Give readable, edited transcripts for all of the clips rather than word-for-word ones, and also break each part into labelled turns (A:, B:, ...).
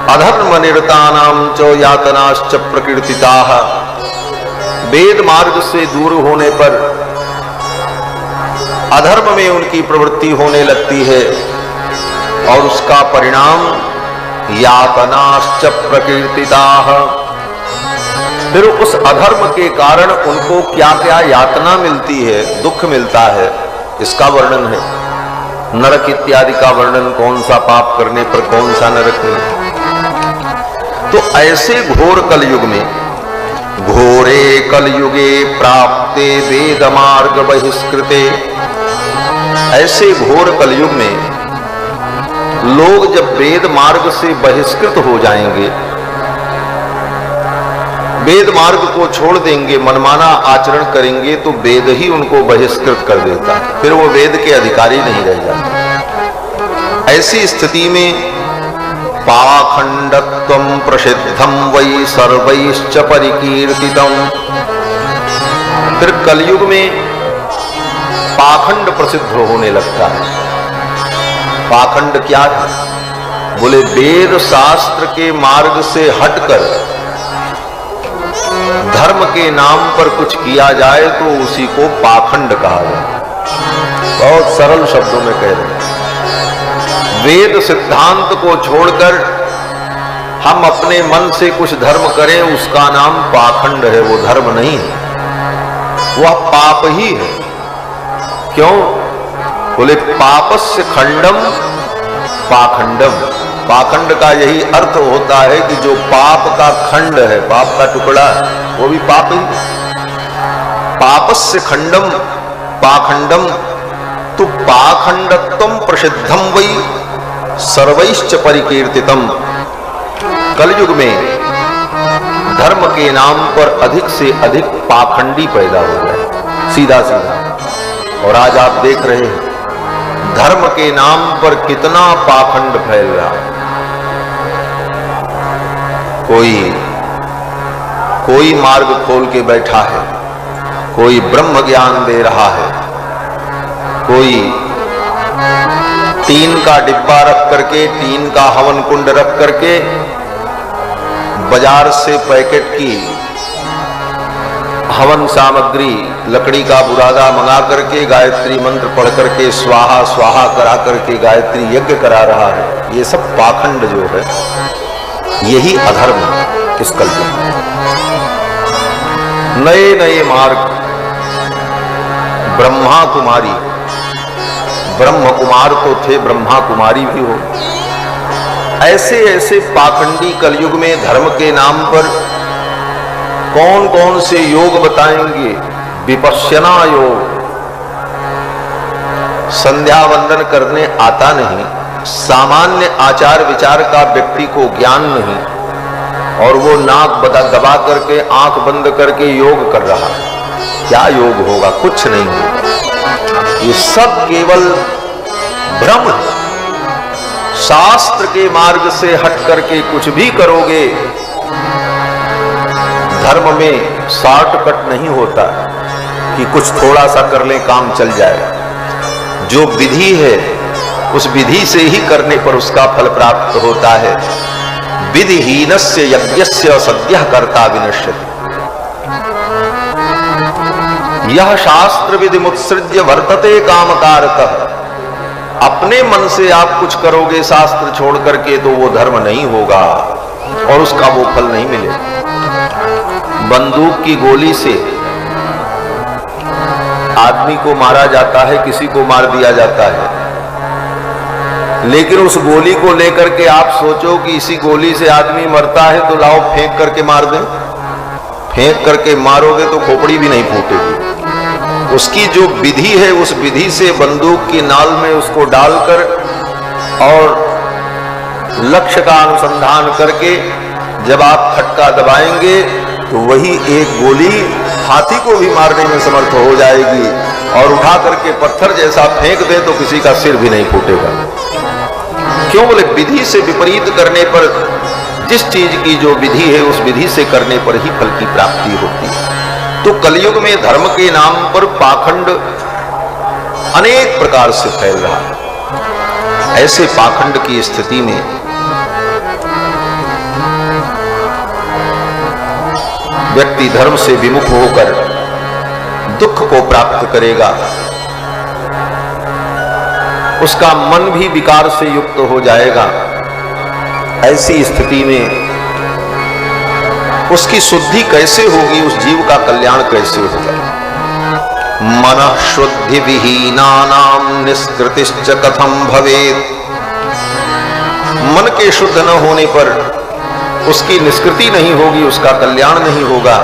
A: अधर्म निरतानां च यातनाश्च प्रकीर्तिताः। वेद मार्ग से दूर होने पर अधर्म में उनकी प्रवृत्ति होने लगती है और उसका परिणाम यातनाश्च प्रकीर्तिताः। फिर उस अधर्म के कारण उनको क्या क्या यातना मिलती है, दुख मिलता है, इसका वर्णन है। नरक इत्यादि का वर्णन, कौन सा पाप करने पर कौन सा नरक है। तो ऐसे घोर कलयुग में, घोरे कलयुगे प्राप्ते वेद मार्ग बहिष्कृते, ऐसे घोर कलयुग में लोग जब वेद मार्ग से बहिष्कृत हो जाएंगे, वेद मार्ग को छोड़ देंगे, मनमाना आचरण करेंगे, तो वेद ही उनको बहिष्कृत कर देता है, फिर वो वेद के अधिकारी नहीं रह जाते। ऐसी स्थिति में पाखंडत्वं प्रसिद्धं वै सर्वैश्च परिकीर्तितम्, फिर कलयुग में पाखंड प्रसिद्ध होने लगता है। पाखंड क्या है? बोले वेद शास्त्र के मार्ग से हटकर धर्म के नाम पर कुछ किया जाए तो उसी को पाखंड कहा जाए। बहुत सरल शब्दों में कह रहे हैं, वेद सिद्धांत को छोड़कर हम अपने मन से कुछ धर्म करें, उसका नाम पाखंड है, वो धर्म नहीं है, वह पाप ही है। क्यों? बोले पापस्य खंडम पाखंडम। पाखंड का यही अर्थ होता है कि जो पाप का खंड है, पाप का टुकड़ा, वो भी पाप ही। पापस्य खंडम पाखंडम, तो पाखंडत्वं प्रसिद्धं वै सर्वैश्च परिकीर्तितम्। कलयुग में धर्म के नाम पर अधिक से अधिक पाखंडी पैदा हो गए, सीधा सीधा। और आज आप देख रहे हैं धर्म के नाम पर कितना पाखंड फैल रहा है। कोई मार्ग खोल के बैठा है, कोई ब्रह्म ज्ञान दे रहा है, कोई टीन का डिब्बा रख करके, टीन का हवन कुंड रख करके बाजार से पैकेट की हवन सामग्री, लकड़ी का बुरादा मंगा करके गायत्री मंत्र पढ़ करके स्वाहा स्वाहा करा करके गायत्री यज्ञ करा रहा है। ये सब पाखंड जो है, यही अधर्म है इस कलयुग में। नए नए मार्ग, ब्रह्मा कुमारी, ब्रह्म कुमार तो थे, ब्रह्मा कुमारी भी हो। ऐसे ऐसे पाखंडी कलयुग में धर्म के नाम पर कौन कौन से योग बताएंगे। विपश्यना योग, संध्या वंदन करने आता नहीं, सामान्य आचार विचार का व्यक्ति को ज्ञान नहीं, और वो नाक दबा करके आंख बंद करके योग कर रहा है। क्या योग होगा? कुछ नहीं होगा। ये सब केवल भ्रम है। शास्त्र के मार्ग से हट करके कुछ भी करोगे, धर्म में शॉर्टकट नहीं होता कि कुछ थोड़ा सा कर ले काम चल जाए। जो विधि है उस विधि से ही करने पर उसका फल प्राप्त होता है। विधिहीनस्य यज्ञस्य सद्यः कर्ता विनश्यति। यह शास्त्र विधि मुत्सृज्य वर्तते कामकारतः। अपने मन से आप कुछ करोगे शास्त्र छोड़ करके तो वो धर्म नहीं होगा और उसका वो फल नहीं मिलेगा। बंदूक की गोली से आदमी को मारा जाता है, किसी को मार दिया जाता है, लेकिन उस गोली को लेकर के आप सोचो कि इसी गोली से आदमी मरता है तो लाओ फेंक करके मार दें। फेंक करके मारोगे तो खोपड़ी भी नहीं फूटेगी। उसकी जो विधि है, उस विधि से बंदूक की नाल में उसको डालकर और लक्ष्य का अनुसंधान करके जब आप खटका दबाएंगे तो वही एक गोली हाथी को भी मारने में समर्थ हो जाएगी, और उठा करके पत्थर जैसा फेंक दे तो किसी का सिर भी नहीं फूटेगा। क्यों? बोले विधि से विपरीत करने पर, जिस चीज की जो विधि है उस विधि से करने पर ही फल की प्राप्ति होती है। तो कलयुग में धर्म के नाम पर पाखंड अनेक प्रकार से फैल रहा है। ऐसे पाखंड की स्थिति में व्यक्ति धर्म से विमुख होकर दुख को प्राप्त करेगा, उसका मन भी विकार से युक्त हो जाएगा। ऐसी स्थिति में उसकी शुद्धि कैसे होगी, उस जीव का कल्याण कैसे होगा? मनः शुद्धि विहीनानां निष्कृतिश्च कथं भवेत्। मन के शुद्ध न होने पर उसकी निष्कृति नहीं होगी, उसका कल्याण नहीं होगा।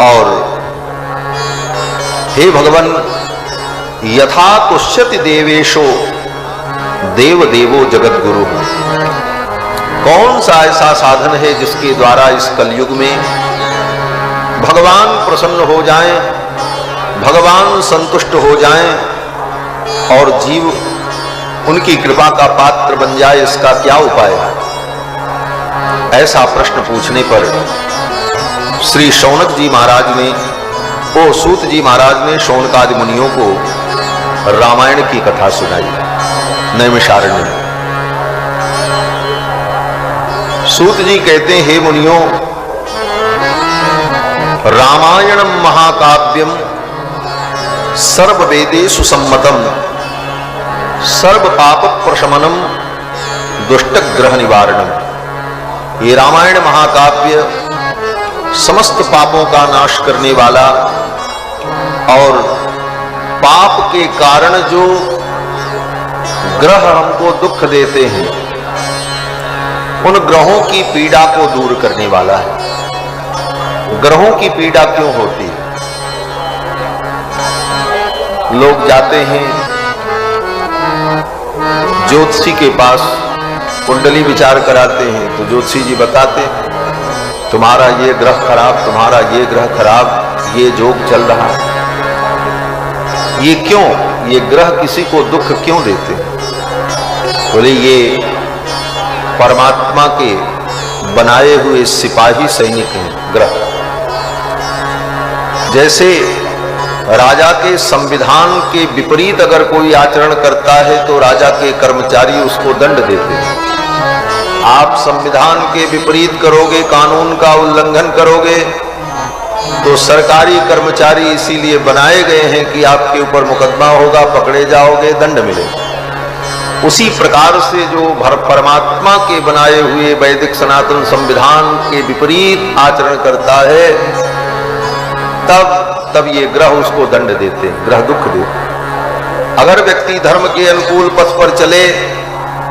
A: और हे भगवान, यथा तुष्यति देवेशो देव देवो जगत गुरु। कौन सा ऐसा साधन है जिसके द्वारा इस कलयुग में भगवान प्रसन्न हो जाएं, भगवान संतुष्ट हो जाएं और जीव उनकी कृपा का पात्र बन जाए, इसका क्या उपाय है? ऐसा प्रश्न पूछने पर श्री शौनक जी महाराज ने, ओ सूत जी महाराज ने शौनकादि मुनियों को रामायण की कथा सुनाई नैमिषारण्य में। सूत जी कहते हैं, हे मुनियों, रामायणम महाकाव्यम सर्ववेदेषु सम्मतम सर्व पाप प्रशमनम दुष्ट ग्रह निवारणम। ये रामायण महाकाव्य समस्त पापों का नाश करने वाला और पाप के कारण जो ग्रह हमको दुख देते हैं, उन ग्रहों की पीड़ा को दूर करने वाला है। ग्रहों की पीड़ा क्यों होती है? लोग जाते हैं ज्योतिषी के पास, कुंडली विचार कराते हैं, तो ज्योतिषी जी बताते तुम्हारा ये ग्रह खराब, तुम्हारा ये ग्रह खराब, ये जोग चल रहा है। ये क्यों? ये ग्रह किसी को दुख क्यों देते? बोले ये परमात्मा के बनाए हुए सिपाही सैनिक हैं ग्रह। जैसे राजा के संविधान के विपरीत अगर कोई आचरण करता है तो राजा के कर्मचारी उसको दंड देते हैं। आप संविधान के विपरीत करोगे, कानून का उल्लंघन करोगे, तो सरकारी कर्मचारी इसीलिए बनाए गए हैं कि आपके ऊपर मुकदमा होगा, पकड़े जाओगे, दंड मिलेगा। उसी प्रकार से जो परमात्मा के बनाए हुए वैदिक सनातन संविधान के विपरीत आचरण करता है, तब ये ग्रह उसको दंड देते हैं, ग्रह दुख देते। अगर व्यक्ति धर्म के अनुकूल पथ पर चले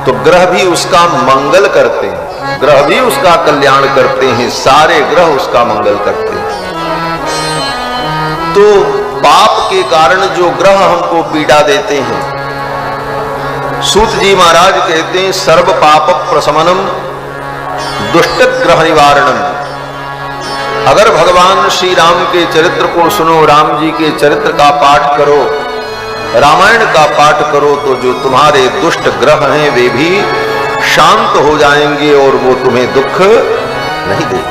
A: तो ग्रह भी उसका मंगल करते हैं, ग्रह भी उसका कल्याण करते हैं, सारे ग्रह उसका मंगल करते हैं। तो पाप के कारण जो ग्रह हमको पीड़ा देते हैं, सूत जी महाराज कहते हैं सर्व पाप प्रशमनम दुष्ट ग्रह निवारणम। अगर भगवान श्री राम के चरित्र को सुनो, राम जी के चरित्र का पाठ करो, रामायण का पाठ करो, तो जो तुम्हारे दुष्ट ग्रह हैं वे भी शांत हो जाएंगे और वो तुम्हें दुख नहीं देंगे।